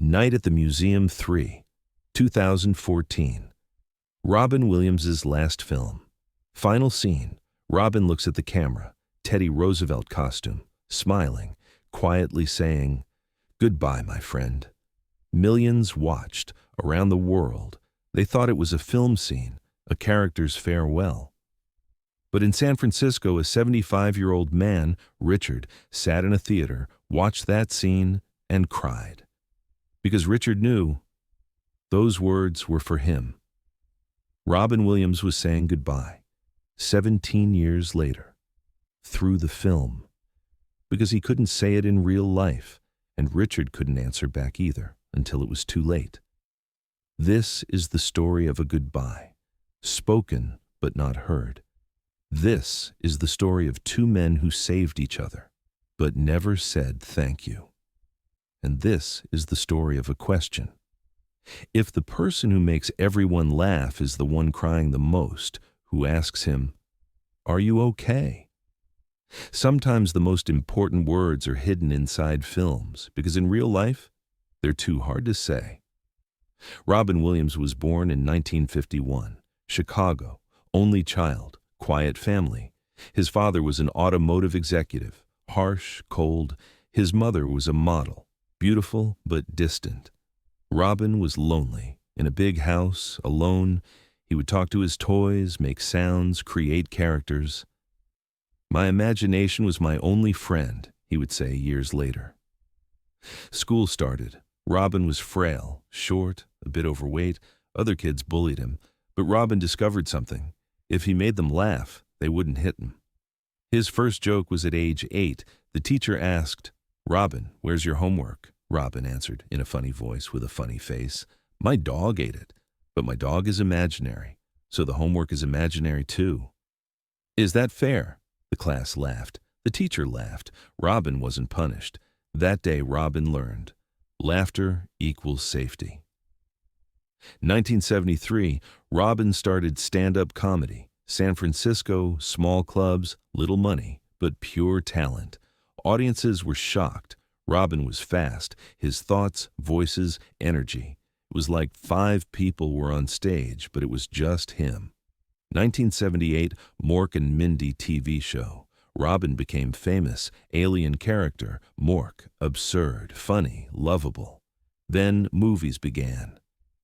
Night at the Museum 3, 2014. Robin Williams's last film. Final scene. Robin looks at the camera, Teddy Roosevelt costume, smiling, quietly saying, "Goodbye, my friend." Millions watched around the world. They thought it was a film scene, a character's farewell. But in San Francisco, a 75-year-old man, Richard, sat in a theater, watched that scene, and cried. Because Richard knew those words were for him. Robin Williams was saying goodbye, 17 years later, through the film, because he couldn't say it in real life, and Richard couldn't answer back either until it was too late. This is the story of a goodbye, spoken but not heard. This is the story of two men who saved each other, but never said thank you. And this is the story of a question. If the person who makes everyone laugh is the one crying the most, who asks him, "Are you okay?" Sometimes the most important words are hidden inside films, because in real life, they're too hard to say. Robin Williams was born in 1951, Chicago, only child, quiet family. His father was an automotive executive, harsh, cold. His mother was a model, beautiful but distant. Robin was lonely, in a big house, alone. He would talk to his toys, make sounds, create characters. "My imagination was my only friend," he would say years later. School started. Robin was frail, short, a bit overweight. Other kids bullied him, but Robin discovered something. If he made them laugh, they wouldn't hit him. His first joke was at age 8. The teacher asked, "Robin, where's your homework?" Robin answered in a funny voice with a funny face, "My dog ate it, but my dog is imaginary, so the homework is imaginary too." "Is that fair?" The class laughed. The teacher laughed. Robin wasn't punished. That day Robin learned, laughter equals safety. 1973, Robin started stand-up comedy. San Francisco, small clubs, little money, but pure talent. Audiences were shocked. Robin was fast, his thoughts, voices, energy. It was like 5 people were on stage, but it was just him. 1978, Mork and Mindy TV show. Robin became famous, alien character, Mork, absurd, funny, lovable. Then movies began.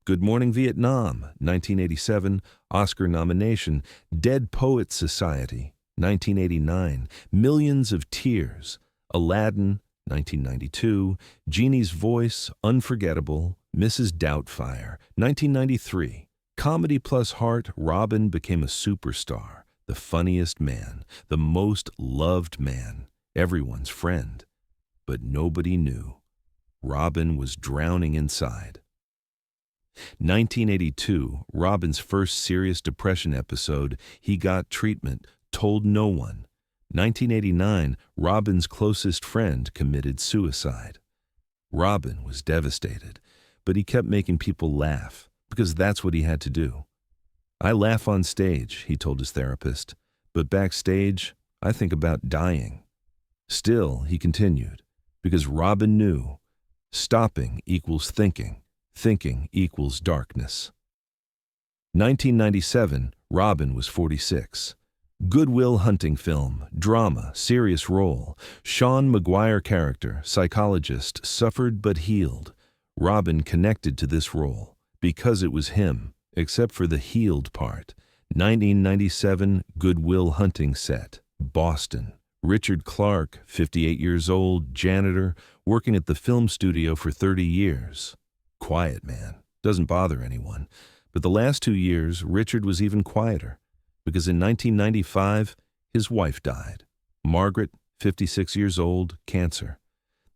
Good Morning Vietnam, 1987, Oscar nomination. Dead Poets Society, 1989, millions of tears. Aladdin, 1992, Genie's Voice, unforgettable. Mrs. Doubtfire, 1993, Comedy plus Heart. Robin became a superstar, the funniest man, the most loved man, everyone's friend. But nobody knew. Robin was drowning inside. 1982, Robin's first serious depression episode. He got treatment, told no one. 1989, Robin's closest friend committed suicide. Robin was devastated, but he kept making people laugh, because that's what he had to do. "I laugh on stage," he told his therapist, "but backstage, I think about dying." Still, he continued, because Robin knew stopping equals thinking. Thinking equals darkness. 1997, Robin was 46. Good Will Hunting film, drama, serious role. Sean Maguire character, psychologist, suffered but healed. Robin connected to this role because it was him, except for the healed part. 1997, Good Will Hunting set, Boston. Richard Clark, 58 years old, janitor, working at the film studio for 30 years. Quiet man, doesn't bother anyone. But the last 2 years, Richard was even quieter, because in 1995, his wife died. Margaret, 56 years old, cancer.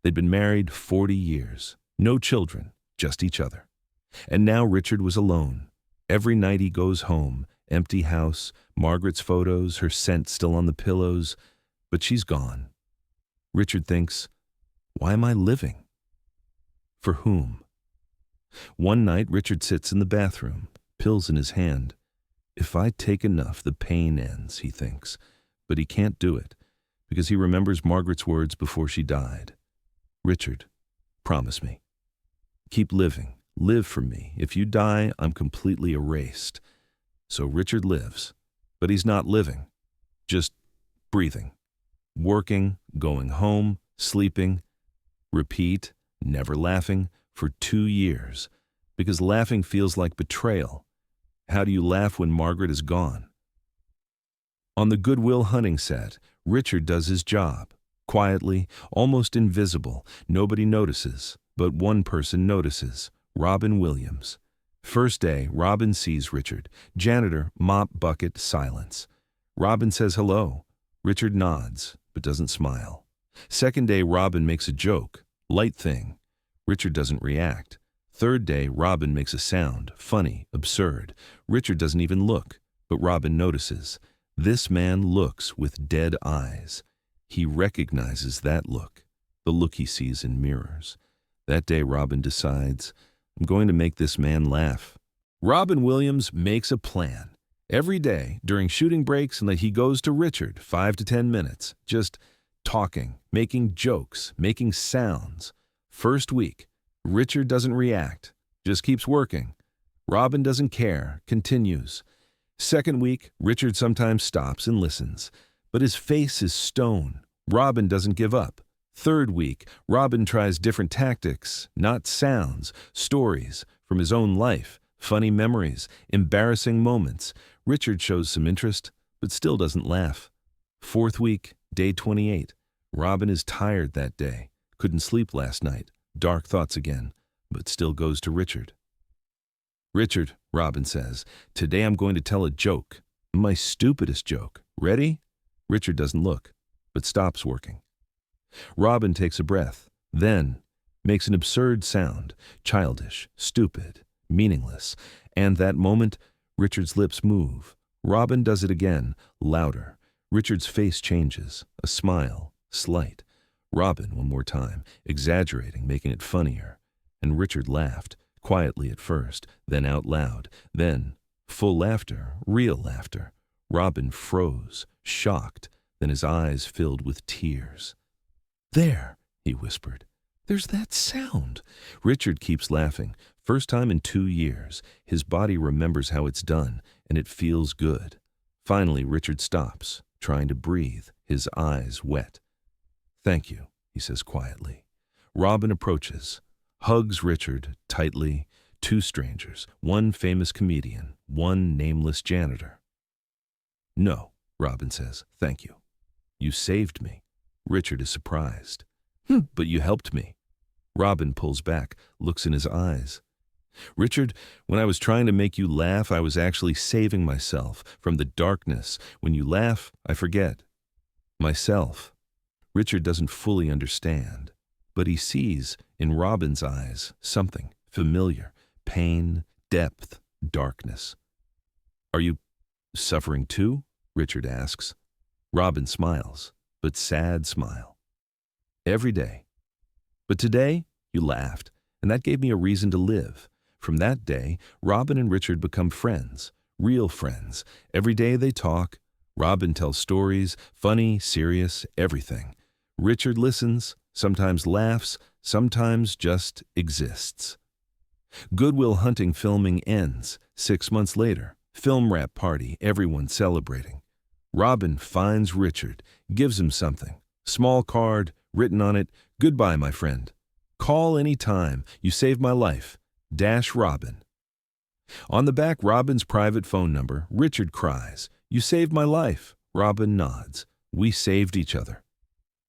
They'd been married 40 years. No children, just each other. And now Richard was alone. Every night he goes home, empty house, Margaret's photos, her scent still on the pillows, but she's gone. Richard thinks, why am I living? For whom? One night, Richard sits in the bathroom, pills in his hand. If I take enough, the pain ends, he thinks. But he can't do it, because he remembers Margaret's words before she died. Richard, promise me. Keep living. Live for me. If you die, I'm completely erased. So Richard lives, but he's not living, just breathing, working, going home, sleeping, repeat, never laughing for 2 years, because laughing feels like betrayal. How do you laugh when Margaret is gone? On the Good Will Hunting set, Richard does his job, quietly, almost invisible. Nobody notices, but one person notices, Robin Williams. First day, Robin sees Richard. Janitor, mop, bucket, silence. Robin says hello. Richard nods, but doesn't smile. Second day, Robin makes a joke, light thing. Richard doesn't react. Third day, Robin makes a sound, funny, absurd. Richard doesn't even look, but Robin notices. This man looks with dead eyes. He recognizes that look, the look he sees in mirrors. That day, Robin decides, I'm going to make this man laugh. Robin Williams makes a plan. Every day, during shooting breaks, and that he goes to Richard, 5 to 10 minutes, just talking, making jokes, making sounds. First week, Richard doesn't react, just keeps working. Robin doesn't care, continues. Second week, Richard sometimes stops and listens, but his face is stone. Robin doesn't give up. Third week, Robin tries different tactics, not sounds, stories from his own life, funny memories, embarrassing moments. Richard shows some interest, but still doesn't laugh. Fourth week, day 28. Robin is tired that day, couldn't sleep last night, dark thoughts again, but still goes to Richard. Richard, Robin says, today I'm going to tell a joke, my stupidest joke. Ready? Richard doesn't look, but stops working. Robin takes a breath, then makes an absurd sound, childish, stupid, meaningless, and that moment, Richard's lips move. Robin does it again, louder. Richard's face changes, a smile, slight. Robin, one more time, exaggerating, making it funnier. And Richard laughed, quietly at first, then out loud, then full laughter, real laughter. Robin froze, shocked, then his eyes filled with tears. There, he whispered. There's that sound. Richard keeps laughing. First time in 2 years. His body remembers how it's done, and it feels good. Finally, Richard stops, trying to breathe, his eyes wet. Thank you, he says quietly. Robin approaches, hugs Richard tightly. 2 strangers, one famous comedian, one nameless janitor. No, Robin says, thank you. You saved me. Richard is surprised. But you helped me. Robin pulls back, looks in his eyes. Richard, when I was trying to make you laugh, I was actually saving myself from the darkness. When you laugh, I forget. Myself. Richard doesn't fully understand, but he sees in Robin's eyes something familiar, pain, depth, darkness. Are you suffering too? Richard asks. Robin smiles, but sad smile. Every day. But today, you laughed, and that gave me a reason to live. From that day, Robin and Richard become friends, real friends. Every day they talk. Robin tells stories, funny, serious, everything. Richard listens, sometimes laughs, sometimes just exists. Good Will Hunting filming ends. 6 months later, film wrap party, everyone celebrating. Robin finds Richard, gives him something. Small card, written on it, goodbye, my friend. Call any time. You saved my life. Dash Robin. On the back, Robin's private phone number. Richard cries, you saved my life. Robin nods. We saved each other.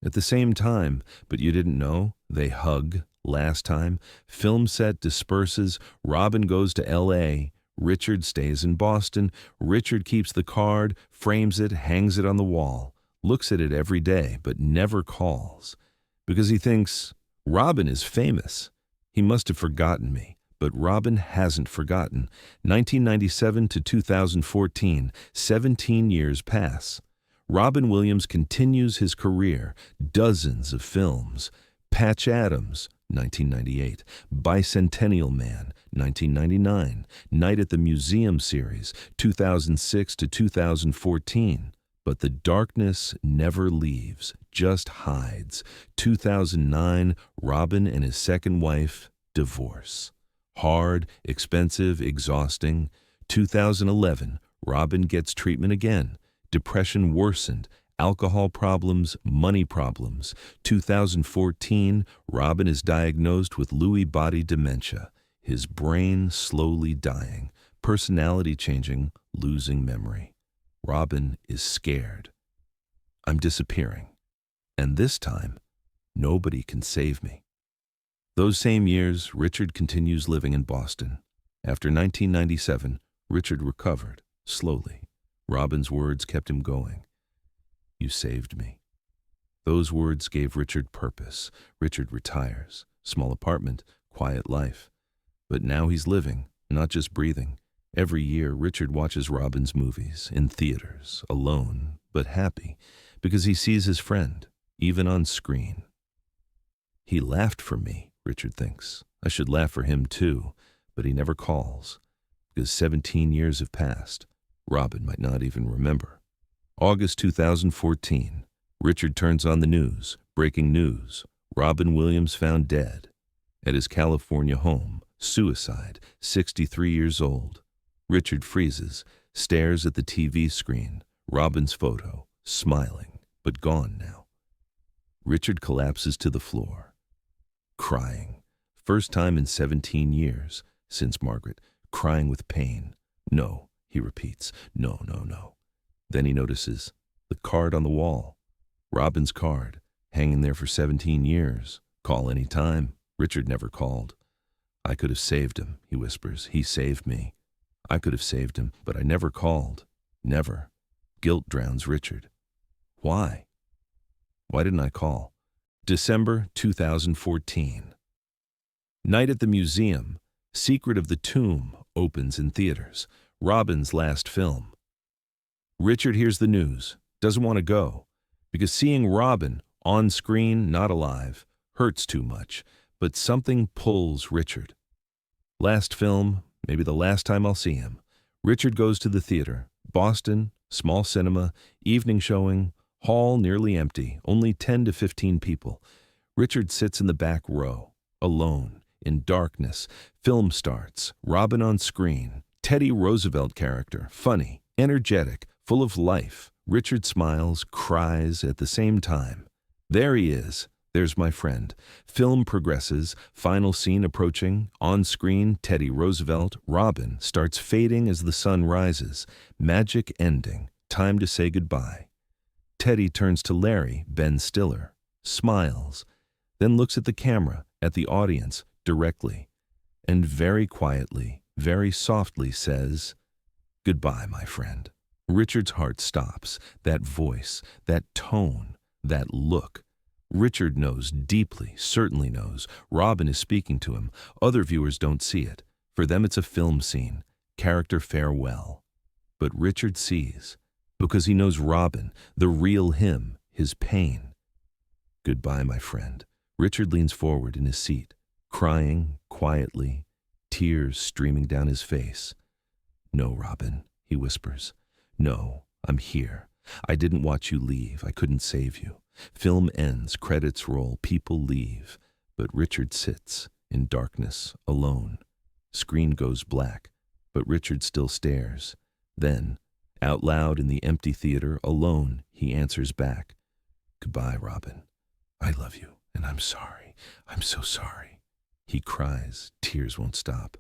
At the same time, but you didn't know, they hug. Last time, film set disperses. Robin goes to L.A. Richard stays in Boston. Richard keeps the card, frames it, hangs it on the wall, looks at it every day, but never calls. Because he thinks, Robin is famous. He must have forgotten me. But Robin hasn't forgotten. 1997 to 2014, 17 years pass. Robin Williams continues his career, dozens of films. Patch Adams, 1998, Bicentennial Man, 1999, Night at the Museum series, 2006 to 2014. But the darkness never leaves, just hides. 2009, Robin and his second wife divorce. Hard, expensive, exhausting. 2011, Robin gets treatment again. Depression worsened. Alcohol problems, money problems. 2014, Robin is diagnosed with Lewy body dementia. His brain slowly dying. Personality changing, losing memory. Robin is scared. I'm disappearing. And this time, nobody can save me. Those same years, Richard continues living in Boston. After 1997, Richard recovered, slowly. Robin's words kept him going. You saved me. Those words gave Richard purpose. Richard retires. Small apartment, quiet life. But now he's living, not just breathing. Every year, Richard watches Robin's movies, in theaters, alone, but happy, because he sees his friend, even on screen. He laughed for me, Richard thinks. I should laugh for him too, but he never calls, because 17 years have passed. Robin might not even remember. August 2014. Richard turns on the news. Breaking news. Robin Williams found dead. At his California home. Suicide. 63 years old. Richard freezes, stares at the TV screen. Robin's photo. Smiling, but gone now. Richard collapses to the floor. Crying. First time in 17 years, since Margaret. Crying with pain. No, he repeats. No, no, no. Then he notices the card on the wall. Robin's card, hanging there for 17 years. Call any time. Richard never called. I could have saved him, he whispers. He saved me. I could have saved him, but I never called. Never. Guilt drowns Richard. Why? Why didn't I call? December 2014. Night at the Museum. Secret of the Tomb opens in theaters. Robin's last film. Richard hears the news, doesn't want to go, because seeing Robin, on screen, not alive, hurts too much, but something pulls Richard. Last film, maybe the last time I'll see him. Richard goes to the theater. Boston, small cinema, evening showing, hall nearly empty, only 10 to 15 people. Richard sits in the back row, alone, in darkness. Film starts, Robin on screen, Teddy Roosevelt character, funny, energetic, full of life. Richard smiles, cries at the same time. There he is. There's my friend. Film progresses, final scene approaching, on screen, Teddy Roosevelt, Robin starts fading as the sun rises. Magic ending, time to say goodbye. Teddy turns to Larry, Ben Stiller, smiles, then looks at the camera, at the audience, directly, and very quietly, very softly says, "Goodbye, my friend." Richard's heart stops. That voice, that tone, that look. Richard knows deeply, certainly knows. Robin is speaking to him. Other viewers don't see it. For them it's a film scene, character farewell. But Richard sees, because he knows Robin, the real him, his pain. Goodbye, my friend. Richard leans forward in his seat, crying quietly, tears streaming down his face. No, Robin, he whispers. No, I'm here. I didn't watch you leave. I couldn't save you. Film ends, credits roll, people leave. But Richard sits, in darkness, alone. Screen goes black, but Richard still stares. Then, out loud in the empty theater, alone, he answers back. Goodbye, Robin. I love you, and I'm sorry. I'm so sorry. He cries, tears won't stop.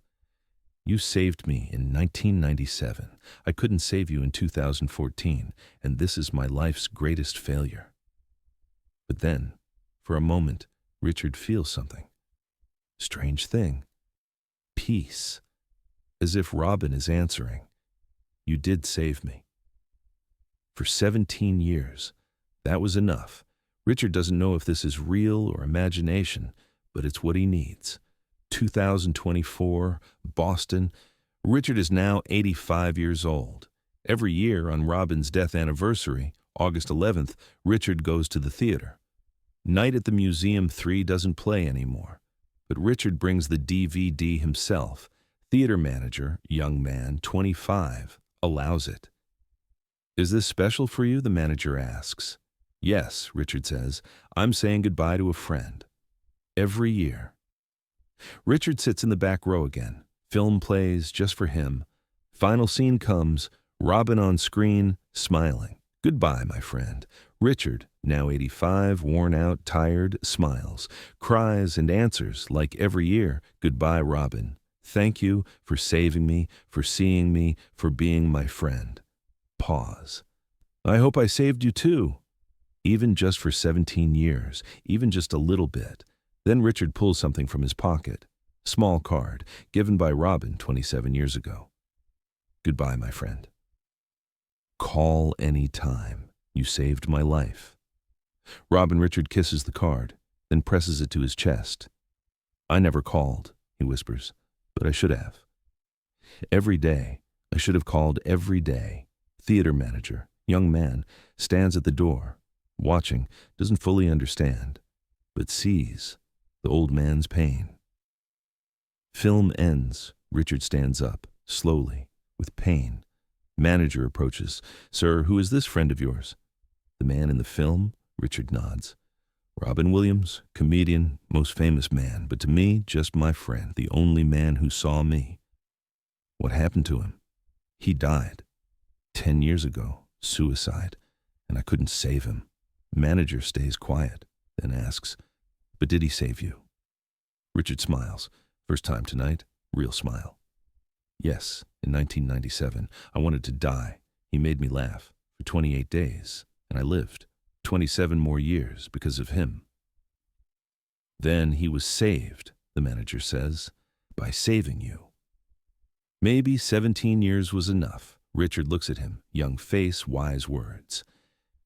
You saved me in 1997. I couldn't save you in 2014, and this is my life's greatest failure. But then, for a moment, Richard feels something. Strange thing. Peace. As if Robin is answering. You did save me. For 17 years, that was enough. Richard doesn't know if this is real or imagination, but it's what he needs. 2024, Boston. Richard is now 85 years old. Every year on Robin's death anniversary, August 11th, Richard goes to the theater. Night at the Museum 3 doesn't play anymore, but Richard brings the DVD himself. Theater manager, young man, 25, allows it. Is this special for you? The manager asks. Yes, Richard says. I'm saying goodbye to a friend. Every year. Richard sits in the back row again. Film plays just for him. Final scene comes, Robin on screen, smiling. Goodbye, my friend. Richard, now 85, worn out, tired, smiles, cries and answers like every year, goodbye, Robin. Thank you for saving me, for seeing me, for being my friend. Pause. I hope I saved you too. Even just for 17 years, even just a little bit. Then Richard pulls something from his pocket. Small card, given by Robin 27 years ago. Goodbye, my friend. Call any time. You saved my life. Robin Richard kisses the card, then presses it to his chest. I never called, he whispers, but I should have. Every day, I should have called every day. Theater manager, young man, stands at the door, watching, doesn't fully understand, but sees the old man's pain. Film ends. Richard stands up, slowly, with pain. Manager approaches. Sir, who is this friend of yours? The man in the film? Richard nods. Robin Williams, comedian, most famous man, but to me, just my friend, the only man who saw me. What happened to him? He died. 10 years ago, suicide, and I couldn't save him. Manager stays quiet, then asks, but did he save you? Richard smiles. First time tonight, real smile. Yes, in 1997, I wanted to die. He made me laugh for 28 days, and I lived 27 more years because of him. Then he was saved, the manager says, by saving you. Maybe 17 years was enough. Richard looks at him, young face, wise words.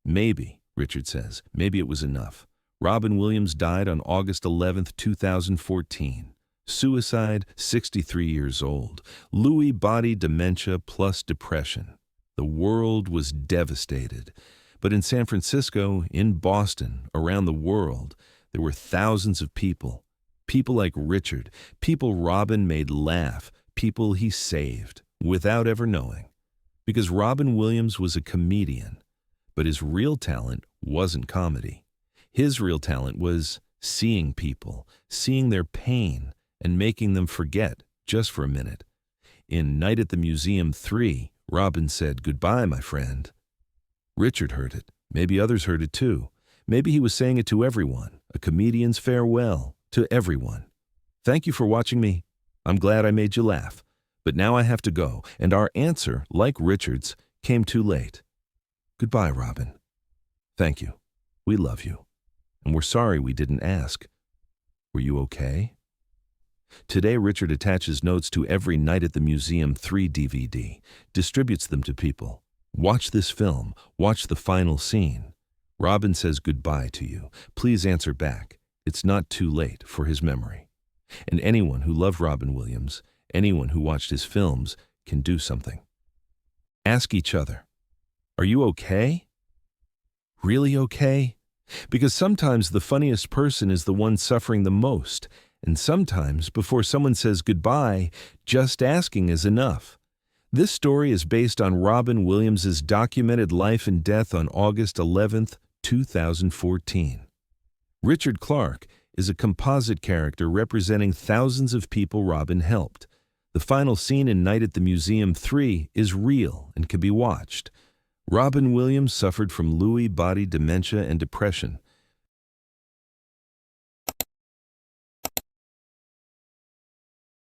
Maybe, Richard says, maybe it was enough. Robin Williams died on August 11th, 2014. Suicide, 63 years old. Lewy body dementia plus depression. The world was devastated. But in San Francisco, in Boston, around the world, there were thousands of people. People like Richard, people Robin made laugh, people he saved, without ever knowing. Because Robin Williams was a comedian, but his real talent wasn't comedy. His real talent was seeing people, seeing their pain, and making them forget, just for a minute. In Night at the Museum 3, Robin said, goodbye, my friend. Richard heard it. Maybe others heard it too. Maybe he was saying it to everyone, a comedian's farewell to everyone. Thank you for watching me. I'm glad I made you laugh. But now I have to go, and our answer, like Richard's, came too late. Goodbye, Robin. Thank you. We love you. And we're sorry we didn't ask. Were you okay? Today, Richard attaches notes to every Night at the Museum 3 DVD, distributes them to people. Watch this film. Watch the final scene. Robin says goodbye to you. Please answer back. It's not too late for his memory. And anyone who loved Robin Williams, anyone who watched his films, can do something. Ask each other, are you okay? Really okay? Because sometimes the funniest person is the one suffering the most, and sometimes, before someone says goodbye, just asking is enough. This story is based on Robin Williams' documented life and death on August 11th, 2014. Richard Clark is a composite character representing thousands of people Robin helped. The final scene in Night at the Museum 3 is real and can be watched. Robin Williams suffered from Lewy body dementia and depression.